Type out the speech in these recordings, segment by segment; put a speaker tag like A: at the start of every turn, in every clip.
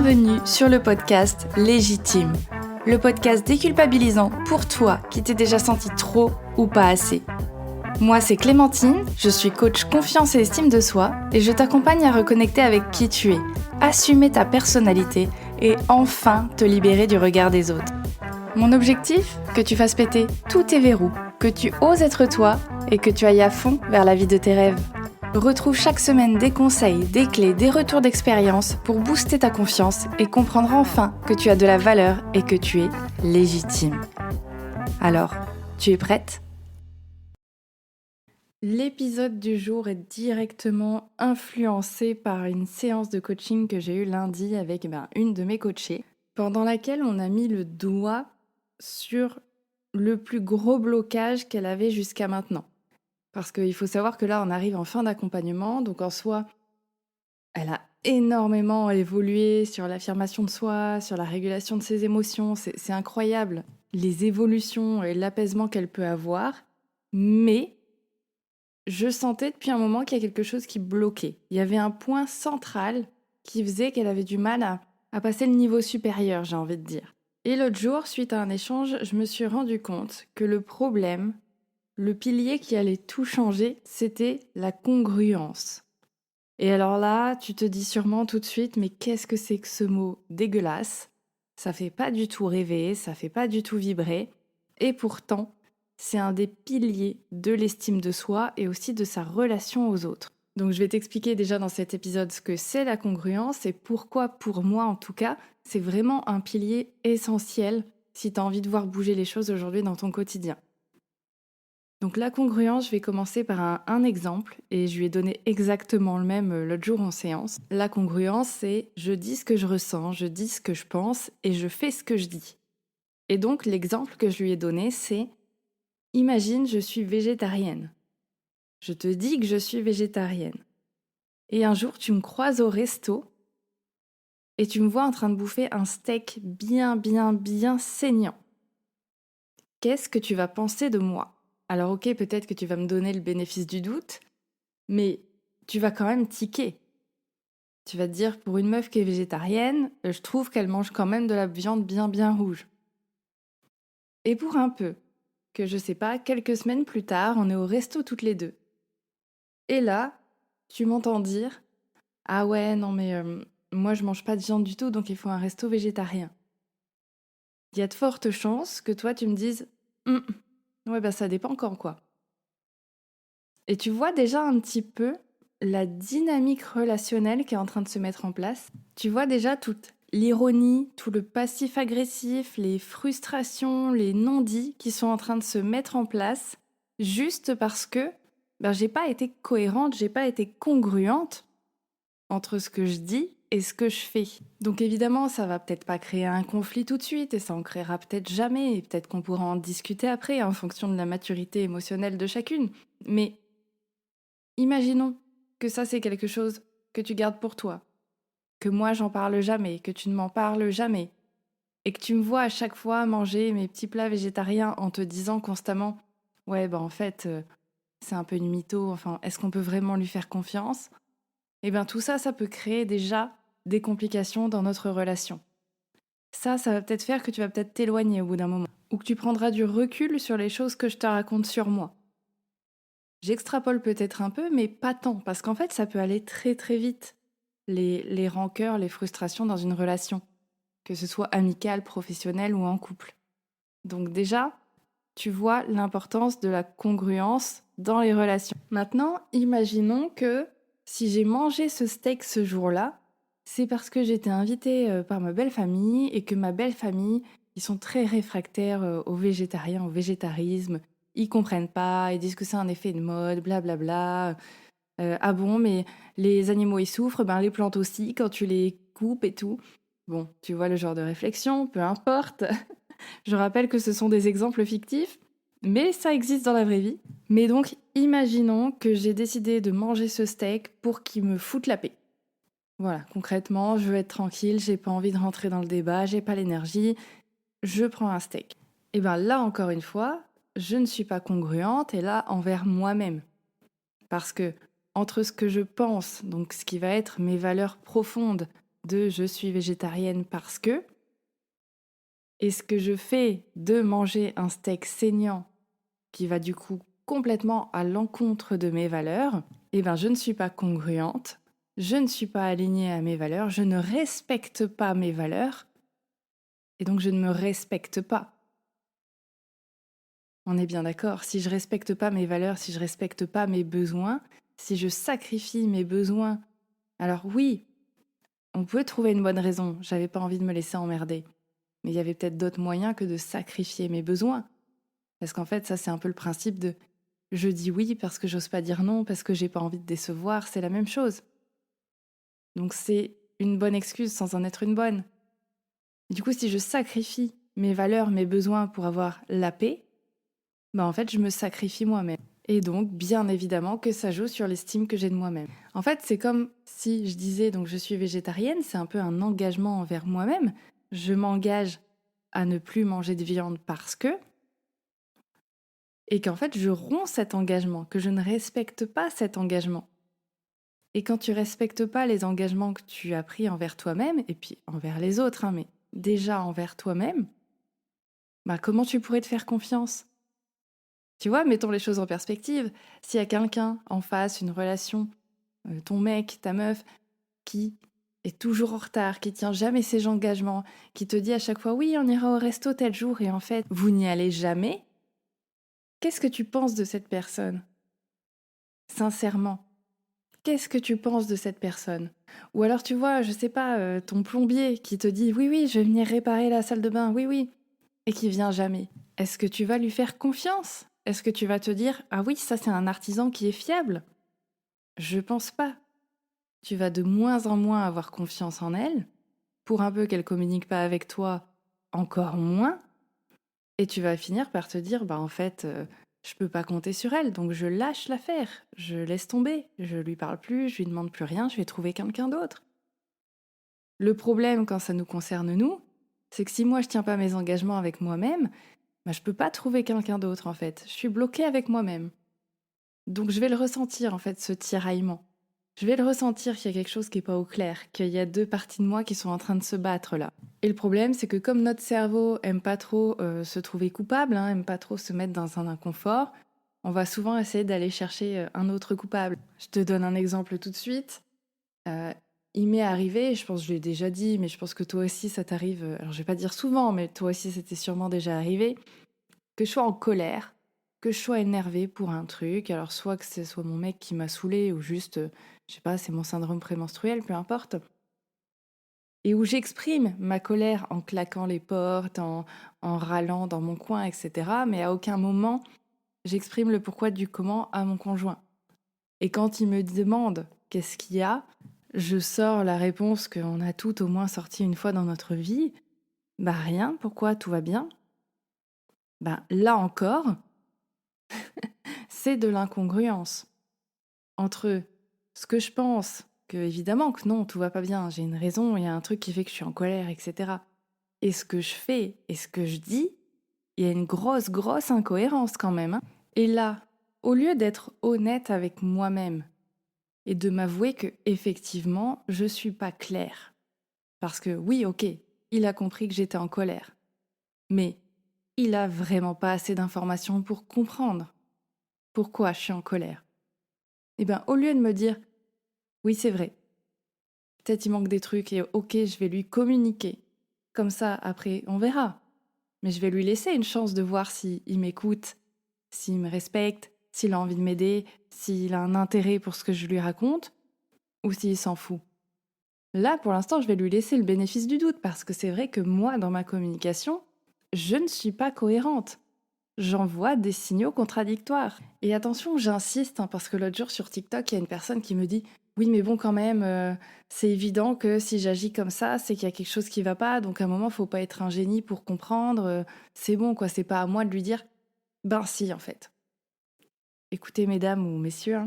A: Bienvenue sur le podcast Légitime, le podcast déculpabilisant pour toi qui t'es déjà senti trop ou pas assez. Moi c'est Clémentine, je suis coach confiance et estime de soi et je t'accompagne à reconnecter avec qui tu es, assumer ta personnalité et enfin te libérer du regard des autres. Mon objectif, que tu fasses péter tous tes verrous, que tu oses être toi et que tu ailles à fond vers la vie de tes rêves. Retrouve chaque semaine des conseils, des clés, des retours d'expérience pour booster ta confiance et comprendre enfin que tu as de la valeur et que tu es légitime. Alors, tu es prête ? L'épisode du jour est directement influencé par une séance de coaching que j'ai eue lundi avec une de mes coachées, pendant laquelle on a mis le doigt sur le plus gros blocage qu'elle avait jusqu'à maintenant. Parce qu'il faut savoir que là, on arrive en fin d'accompagnement, donc en soi, elle a énormément évolué sur l'affirmation de soi, sur la régulation de ses émotions. C'est incroyable, les évolutions et l'apaisement qu'elle peut avoir. Mais je sentais depuis un moment qu'il y a quelque chose qui bloquait. Il y avait un point central qui faisait qu'elle avait du mal à passer le niveau supérieur, j'ai envie de dire. Et l'autre jour, suite à un échange, je me suis rendu compte que le problème, le pilier qui allait tout changer, c'était la congruence. Et alors là, tu te dis sûrement tout de suite, mais qu'est-ce que c'est que ce mot dégueulasse ? Ça fait pas du tout rêver, ça fait pas du tout vibrer. Et pourtant, c'est un des piliers de l'estime de soi et aussi de sa relation aux autres. Donc je vais t'expliquer déjà dans cet épisode ce que c'est la congruence et pourquoi, pour moi en tout cas, c'est vraiment un pilier essentiel si tu as envie de voir bouger les choses aujourd'hui dans ton quotidien. Donc la congruence, je vais commencer par un exemple et je lui ai donné exactement le même l'autre jour en séance. La congruence, c'est je dis ce que je ressens, je dis ce que je pense et je fais ce que je dis. Et donc l'exemple que je lui ai donné, c'est imagine je suis végétarienne. Je te dis que je suis végétarienne. Et un jour, tu me croises au resto et tu me vois en train de bouffer un steak bien saignant. Qu'est-ce que tu vas penser de moi ? Alors ok, peut-être que tu vas me donner le bénéfice du doute, mais tu vas quand même tiquer. Tu vas te dire, pour une meuf qui est végétarienne, je trouve qu'elle mange quand même de la viande bien rouge. Et pour un peu, que je sais pas, quelques semaines plus tard, on est au resto toutes les deux. Et là, tu m'entends dire, ah ouais, non mais moi je mange pas de viande du tout, donc il faut un resto végétarien. Il y a de fortes chances que toi tu me dises, ouais ça dépend quand quoi. Et tu vois déjà un petit peu la dynamique relationnelle qui est en train de se mettre en place. Tu vois déjà toute l'ironie, tout le passif agressif, les frustrations, les non-dits qui sont en train de se mettre en place juste parce que j'ai pas été cohérente, j'ai pas été congruente entre ce que je dis et ce que je fais. Donc évidemment, ça va peut-être pas créer un conflit tout de suite et ça en créera peut-être jamais et peut-être qu'on pourra en discuter après en fonction de la maturité émotionnelle de chacune. Mais imaginons que ça c'est quelque chose que tu gardes pour toi, que moi j'en parle jamais, que tu ne m'en parles jamais, et que tu me vois à chaque fois manger mes petits plats végétariens en te disant constamment « Ouais, en fait, c'est un peu une mytho, enfin, est-ce qu'on peut vraiment lui faire confiance ?» Eh bien tout ça, ça peut créer déjà des complications dans notre relation. Ça va peut-être faire que tu vas peut-être t'éloigner au bout d'un moment, ou que tu prendras du recul sur les choses que je te raconte sur moi. J'extrapole peut-être un peu, mais pas tant, parce qu'en fait, ça peut aller très vite, les rancœurs, les frustrations dans une relation, que ce soit amicale, professionnelle ou en couple. Donc déjà, tu vois l'importance de la congruence dans les relations. Maintenant, imaginons que si j'ai mangé ce steak ce jour-là, c'est parce que j'étais invitée par ma belle famille et que ma belle famille, ils sont très réfractaires aux végétariens, au végétarisme. Ils comprennent pas, ils disent que c'est un effet de mode, blablabla. Ah bon, mais les animaux ils souffrent, les plantes aussi quand tu les coupes et tout. Bon, tu vois le genre de réflexion, peu importe. Je rappelle que ce sont des exemples fictifs, mais ça existe dans la vraie vie. Mais donc, imaginons que j'ai décidé de manger ce steak pour qu'il me foute la paix. Voilà, concrètement, je veux être tranquille, j'ai pas envie de rentrer dans le débat, j'ai pas l'énergie, je prends un steak. Et là, encore une fois, je ne suis pas congruente, et là, envers moi-même. Parce que, entre ce que je pense, donc ce qui va être mes valeurs profondes, de je suis végétarienne parce que, et ce que je fais de manger un steak saignant qui va du coup complètement à l'encontre de mes valeurs, eh ben je ne suis pas congruente, je ne suis pas alignée à mes valeurs, je ne respecte pas mes valeurs et donc je ne me respecte pas. On est bien d'accord, si je respecte pas mes valeurs, si je respecte pas mes besoins, si je sacrifie mes besoins, alors oui, on peut trouver une bonne raison, j'avais pas envie de me laisser emmerder. Mais il y avait peut-être d'autres moyens que de sacrifier mes besoins. Parce qu'en fait, ça c'est un peu le principe de je dis oui parce que j'ose pas dire non, parce que j'ai pas envie de décevoir, c'est la même chose. Donc c'est une bonne excuse sans en être une bonne. Et du coup, si je sacrifie mes valeurs, mes besoins pour avoir la paix, en fait, je me sacrifie moi-même. Et donc, bien évidemment que ça joue sur l'estime que j'ai de moi-même. En fait, c'est comme si je disais, donc je suis végétarienne, c'est un peu un engagement envers moi-même. Je m'engage à ne plus manger de viande parce que, et qu'en fait, je romps cet engagement, que je ne respecte pas cet engagement. Et quand tu respectes pas les engagements que tu as pris envers toi-même, et puis envers les autres, mais déjà envers toi-même, comment tu pourrais te faire confiance? Tu vois, mettons les choses en perspective. S'il y a quelqu'un en face, une relation, ton mec, ta meuf, qui est toujours en retard, qui tient jamais ses engagements, qui te dit à chaque fois oui, on ira au resto tel jour, et en fait, vous n'y allez jamais, qu'est-ce que tu penses de cette personne? Sincèrement, qu'est-ce que tu penses de cette personne? Ou alors tu vois, je sais pas, ton plombier qui te dit oui, oui, je vais venir réparer la salle de bain, oui, oui, et qui vient jamais. Est-ce que tu vas lui faire confiance? Est-ce que tu vas te dire ah oui, ça c'est un artisan qui est fiable? Je pense pas. Tu vas de moins en moins avoir confiance en elle, pour un peu qu'elle communique pas avec toi, encore moins, et tu vas finir par te dire en fait, je peux pas compter sur elle, donc je lâche l'affaire, je laisse tomber, je lui parle plus, je lui demande plus rien, je vais trouver quelqu'un d'autre. Le problème quand ça nous concerne nous, c'est que si moi je tiens pas mes engagements avec moi-même, je peux pas trouver quelqu'un d'autre en fait. Je suis bloquée avec moi-même. Donc je vais le ressentir en fait, ce tiraillement. Je vais le ressentir qu'il y a quelque chose qui est pas au clair, qu'il y a deux parties de moi qui sont en train de se battre là. Et le problème, c'est que comme notre cerveau aime pas trop se trouver coupable, aime pas trop se mettre dans un inconfort, on va souvent essayer d'aller chercher un autre coupable. Je te donne un exemple tout de suite. Euh, il m'est arrivé, je pense que je l'ai déjà dit, mais je pense que toi aussi ça t'arrive, alors je vais pas dire souvent, mais toi aussi c'était sûrement déjà arrivé, que je sois en colère, que je sois énervée pour un truc, alors soit que ce soit mon mec qui m'a saoulée ou juste, je sais pas, c'est mon syndrome prémenstruel, peu importe, et où j'exprime ma colère en claquant les portes, en râlant dans mon coin, etc. Mais à aucun moment, j'exprime le pourquoi du comment à mon conjoint. Et quand il me demande qu'est-ce qu'il y a, je sors la réponse qu'on a toutes au moins sortie une fois dans notre vie. Rien, pourquoi, tout va bien. Là encore, c'est de l'incongruence entre ce que je pense, que évidemment que non, tout va pas bien, j'ai une raison, il y a un truc qui fait que je suis en colère, etc. Et ce que je fais et ce que je dis, il y a une grosse, grosse incohérence quand même. Et là, au lieu d'être honnête avec moi-même et de m'avouer que effectivement, je suis pas claire, parce que oui, ok, il a compris que j'étais en colère, mais il a vraiment pas assez d'informations pour comprendre pourquoi je suis en colère. Au lieu de me dire oui, c'est vrai, peut-être il manque des trucs et ok, je vais lui communiquer. Comme ça, après, on verra. Mais je vais lui laisser une chance de voir s'il m'écoute, s'il me respecte, s'il a envie de m'aider, s'il a un intérêt pour ce que je lui raconte, ou s'il s'en fout. Là, pour l'instant, je vais lui laisser le bénéfice du doute, parce que c'est vrai que moi, dans ma communication, je ne suis pas cohérente. J'envoie des signaux contradictoires. Et attention, j'insiste, parce que l'autre jour sur TikTok, il y a une personne qui me dit oui, mais bon, quand même, c'est évident que si j'agis comme ça, c'est qu'il y a quelque chose qui va pas. Donc à un moment, faut pas être un génie pour comprendre. C'est bon, quoi. C'est pas à moi de lui dire. Si, en fait. Écoutez, mesdames ou messieurs,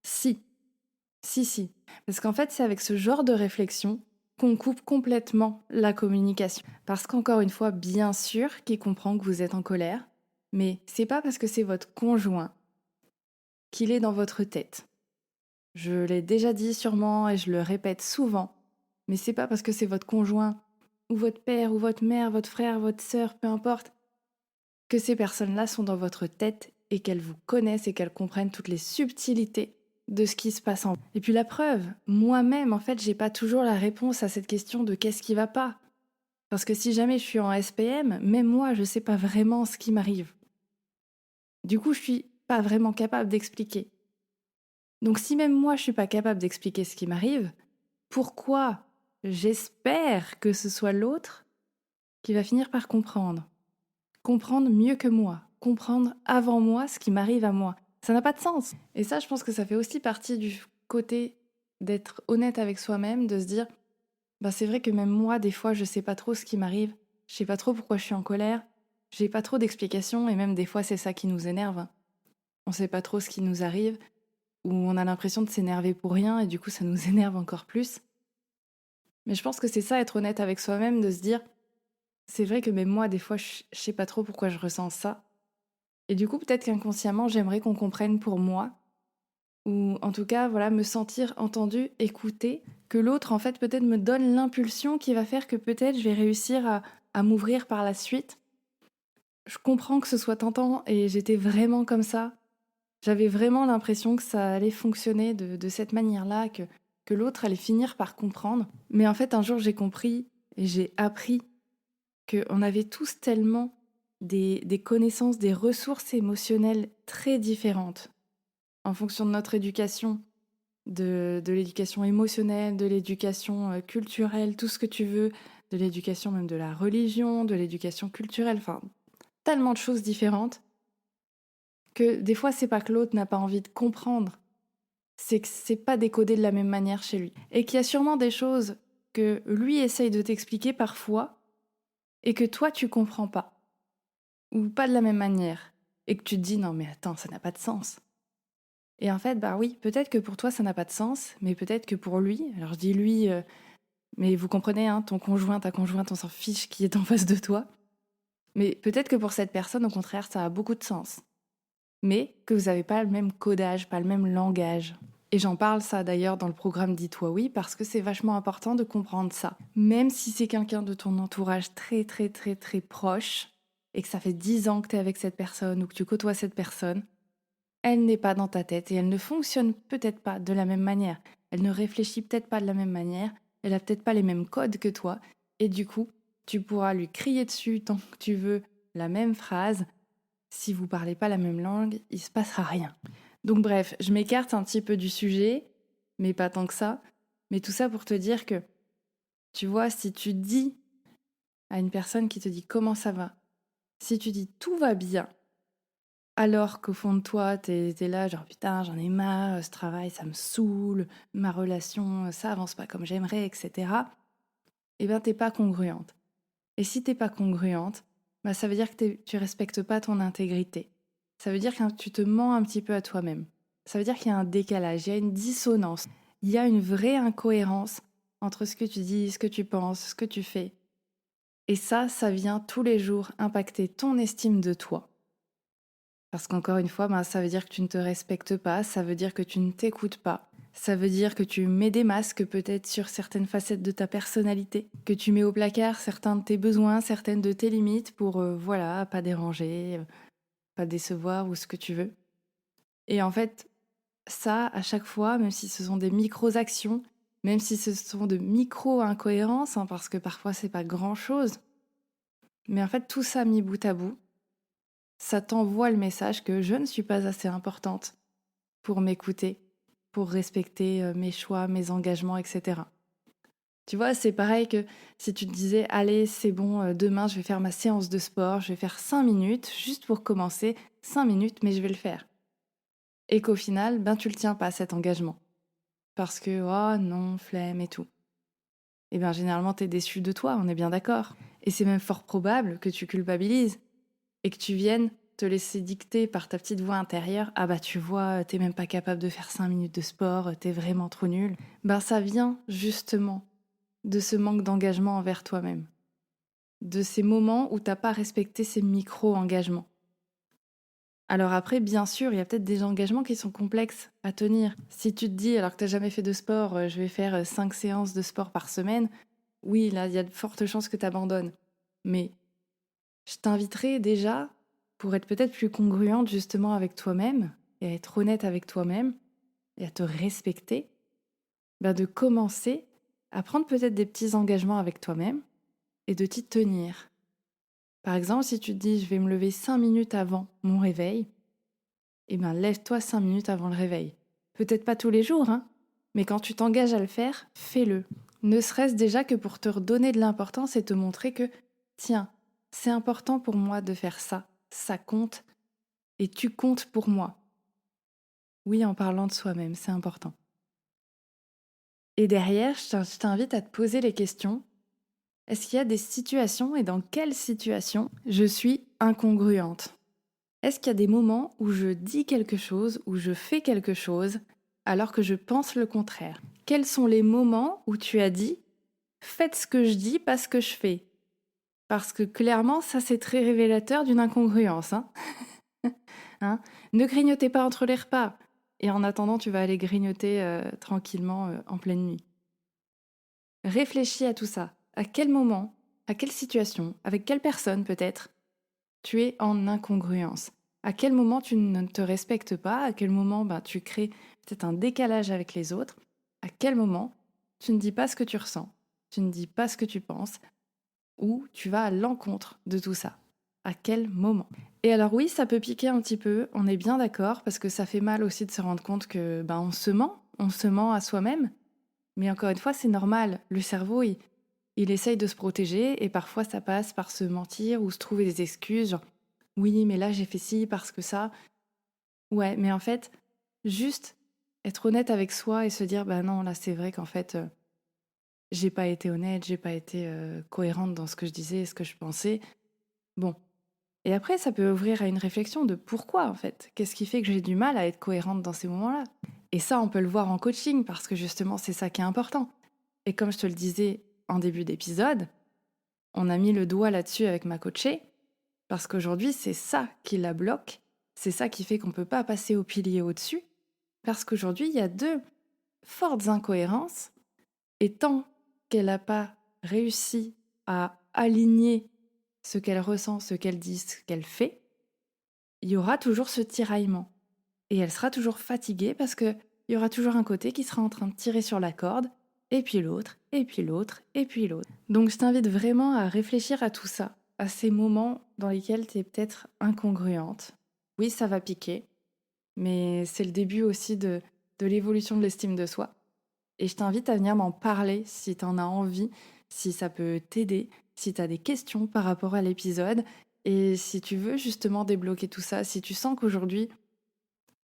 A: si. Si, si. Parce qu'en fait, c'est avec ce genre de réflexion qu'on coupe complètement la communication. Parce qu'encore une fois, bien sûr qu'il comprend que vous êtes en colère, mais c'est pas parce que c'est votre conjoint qu'il est dans votre tête. Je l'ai déjà dit sûrement et je le répète souvent. Mais c'est pas parce que c'est votre conjoint, ou votre père, ou votre mère, votre frère, votre sœur, peu importe, que ces personnes-là sont dans votre tête et qu'elles vous connaissent et qu'elles comprennent toutes les subtilités de ce qui se passe en vous. Et puis la preuve, moi-même, en fait, j'ai pas toujours la réponse à cette question de qu'est-ce qui va pas. Parce que si jamais je suis en SPM, même moi, je sais pas vraiment ce qui m'arrive. Du coup, je suis pas vraiment capable d'expliquer. Donc si même moi, je suis pas capable d'expliquer ce qui m'arrive, pourquoi j'espère que ce soit l'autre qui va finir par comprendre? Comprendre mieux que moi, comprendre avant moi ce qui m'arrive à moi. Ça n'a pas de sens. Et ça, je pense que ça fait aussi partie du côté d'être honnête avec soi-même, de se dire, bah c'est vrai que même moi, des fois, je sais pas trop ce qui m'arrive, je sais pas trop pourquoi je suis en colère, j'ai pas trop d'explications, et même des fois, c'est ça qui nous énerve. On sait pas trop ce qui nous arrive, ou on a l'impression de s'énerver pour rien, et du coup, ça nous énerve encore plus. Mais je pense que c'est ça, être honnête avec soi-même, de se dire, c'est vrai que même moi, des fois, je sais pas trop pourquoi je ressens ça. Et du coup, peut-être qu'inconsciemment, j'aimerais qu'on comprenne pour moi, ou en tout cas, voilà, me sentir entendue, écoutée, que l'autre, en fait, peut-être me donne l'impulsion qui va faire que peut-être je vais réussir à m'ouvrir par la suite. Je comprends que ce soit tentant et j'étais vraiment comme ça. J'avais vraiment l'impression que ça allait fonctionner de cette manière-là, que l'autre allait finir par comprendre. Mais en fait, un jour, j'ai compris et j'ai appris qu'on avait tous tellement des connaissances, des ressources émotionnelles très différentes en fonction de notre éducation, de l'éducation émotionnelle, de l'éducation culturelle, tout ce que tu veux, de l'éducation même de la religion, de l'éducation culturelle, enfin, tellement de choses différentes que des fois, c'est pas que l'autre n'a pas envie de comprendre, c'est que c'est pas décodé de la même manière chez lui. Et qu'il y a sûrement des choses que lui essaye de t'expliquer parfois et que toi, tu comprends pas. Ou pas de la même manière. Et que tu te dis, non mais attends, ça n'a pas de sens. Et en fait, bah oui, peut-être que pour toi, ça n'a pas de sens, mais peut-être que pour lui, alors je dis lui, mais vous comprenez, hein, ton conjoint, ta conjointe, on s'en fiche qui est en face de toi. Mais peut-être que pour cette personne, au contraire, ça a beaucoup de sens. Mais que vous n'avez pas le même codage, pas le même langage. Et j'en parle ça d'ailleurs dans le programme Dis-toi oui, parce que c'est vachement important de comprendre ça. Même si c'est quelqu'un de ton entourage très très très très proche, et que ça fait 10 ans que tu es avec cette personne ou que tu côtoies cette personne, elle n'est pas dans ta tête et elle ne fonctionne peut-être pas de la même manière. Elle ne réfléchit peut-être pas de la même manière, elle a peut-être pas les mêmes codes que toi, et du coup, tu pourras lui crier dessus tant que tu veux la même phrase. Si vous parlez pas la même langue, il se passera rien. Donc bref, je m'écarte un petit peu du sujet, mais pas tant que ça. Mais tout ça pour te dire que, tu vois, si tu dis à une personne qui te dit comment ça va, si tu dis tout va bien, alors qu'au fond de toi, t'es là, genre putain, j'en ai marre, ce travail, ça me saoule, ma relation, ça avance pas comme j'aimerais, etc. Eh ben, t'es pas congruente. Et si t'es pas congruente, bah, ça veut dire que tu respectes pas ton intégrité. Ça veut dire que tu te mens un petit peu à toi-même. Ça veut dire qu'il y a un décalage, il y a une dissonance, il y a une vraie incohérence entre ce que tu dis, ce que tu penses, ce que tu fais. Et ça vient tous les jours impacter ton estime de toi. Parce qu'encore une fois, ça veut dire que tu ne te respectes pas, ça veut dire que tu ne t'écoutes pas, ça veut dire que tu mets des masques peut-être sur certaines facettes de ta personnalité, que tu mets au placard certains de tes besoins, certaines de tes limites pour, voilà, pas déranger, pas décevoir ou ce que tu veux. Et en fait, ça, à chaque fois, même si ce sont des micro-actions, même si ce sont de micro-incohérences, hein, parce que parfois c'est pas grand-chose, mais en fait tout ça mis bout à bout, ça t'envoie le message que je ne suis pas assez importante pour m'écouter, pour respecter mes choix, mes engagements, etc. Tu vois, c'est pareil que si tu te disais, allez, c'est bon, demain je vais faire ma séance de sport, je vais faire 5 minutes, juste pour commencer, 5 minutes, mais je vais le faire. Et qu'au final, tu le tiens pas, cet engagement. Parce que, oh non, flemme et tout. Et bien généralement, t'es déçu de toi, on est bien d'accord. Et c'est même fort probable que tu culpabilises et que tu viennes te laisser dicter par ta petite voix intérieure, ah bah tu vois, t'es même pas capable de faire 5 minutes de sport, t'es vraiment trop nul. Ça vient justement de ce manque d'engagement envers toi-même. De ces moments où t'as pas respecté ces micro-engagements. Alors après, bien sûr, il y a peut-être des engagements qui sont complexes à tenir. Si tu te dis, alors que tu n'as jamais fait de sport, je vais faire 5 séances de sport par semaine, oui, là, il y a de fortes chances que tu abandonnes. Mais je t'inviterai déjà, pour être peut-être plus congruente justement avec toi-même, et à être honnête avec toi-même, et à te respecter, de commencer à prendre peut-être des petits engagements avec toi-même et de t'y tenir. Par exemple, si tu te dis, je vais me lever 5 minutes avant mon réveil, lève-toi 5 minutes avant le réveil. Peut-être pas tous les jours, hein, mais quand tu t'engages à le faire, fais-le. Ne serait-ce déjà que pour te redonner de l'importance et te montrer que, tiens, c'est important pour moi de faire ça, ça compte, et tu comptes pour moi. Oui, en parlant de soi-même, c'est important. Et derrière, je t'invite à te poser les questions. Est-ce qu'il y a des situations et dans quelles situations je suis incongruente? Est-ce qu'il y a des moments où je dis quelque chose, où je fais quelque chose, alors que je pense le contraire? Quels sont les moments où tu as dit faites ce que je dis, pas ce que je fais? Parce que clairement, ça c'est très révélateur d'une incongruence. Hein. Ne grignotez pas entre les repas. Et en attendant, tu vas aller grignoter tranquillement en pleine nuit. Réfléchis à tout ça. À quel moment, à quelle situation, avec quelle personne peut-être, tu es en incongruence. À quel moment tu ne te respectes pas, à quel moment tu crées peut-être un décalage avec les autres, à quel moment tu ne dis pas ce que tu ressens, tu ne dis pas ce que tu penses, ou tu vas à l'encontre de tout ça. À quel moment? Et alors oui, ça peut piquer un petit peu, on est bien d'accord, parce que ça fait mal aussi de se rendre compte que on se ment à soi-même, mais encore une fois, c'est normal, le cerveau, il essaye de se protéger, et parfois ça passe par se mentir ou se trouver des excuses, genre oui, mais là j'ai fait ci parce que ça. Ouais, mais en fait, juste être honnête avec soi et se dire, bah non, là c'est vrai qu'en fait, j'ai pas été honnête, j'ai pas été cohérente dans ce que je disais et ce que je pensais. Bon. Et après, ça peut ouvrir à une réflexion de pourquoi en fait. Qu'est-ce qui fait que j'ai du mal à être cohérente dans ces moments-là? Et ça, on peut le voir en coaching parce que justement, c'est ça qui est important. Et comme je te le disais en début d'épisode, on a mis le doigt là-dessus avec ma coachée. Parce qu'aujourd'hui, c'est ça qui la bloque, c'est ça qui fait qu'on ne peut pas passer au pilier au-dessus, parce qu'aujourd'hui, il y a deux fortes incohérences, et tant qu'elle n'a pas réussi à aligner ce qu'elle ressent, ce qu'elle dit, ce qu'elle fait, il y aura toujours ce tiraillement. Et elle sera toujours fatiguée parce qu'il y aura toujours un côté qui sera en train de tirer sur la corde, et puis l'autre, et puis l'autre, et puis l'autre. Donc je t'invite vraiment à réfléchir à tout ça, à ces moments dans lesquels tu es peut-être incongruente. Oui, ça va piquer, mais c'est le début aussi de l'évolution de l'estime de soi. Et je t'invite à venir m'en parler si tu en as envie, si ça peut t'aider, si tu as des questions par rapport à l'épisode, et si tu veux justement débloquer tout ça, si tu sens qu'aujourd'hui,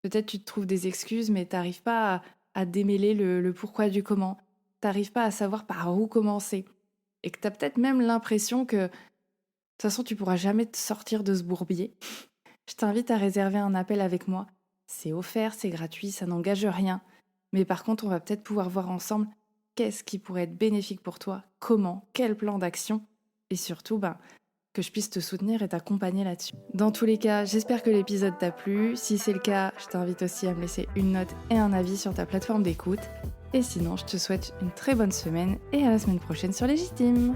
A: peut-être tu te trouves des excuses, mais tu n'arrives pas à démêler le pourquoi du comment. Tu n'arrives pas à savoir par où commencer. Et que tu as peut-être même l'impression que, de toute façon, tu pourras jamais te sortir de ce bourbier. Je t'invite à réserver un appel avec moi. C'est offert, c'est gratuit, ça n'engage rien. Mais par contre, on va peut-être pouvoir voir ensemble qu'est-ce qui pourrait être bénéfique pour toi, comment, quel plan d'action. Et surtout, que je puisse te soutenir et t'accompagner là-dessus. Dans tous les cas, j'espère que l'épisode t'a plu. Si c'est le cas, je t'invite aussi à me laisser une note et un avis sur ta plateforme d'écoute. Et sinon, je te souhaite une très bonne semaine et à la semaine prochaine sur Légitime.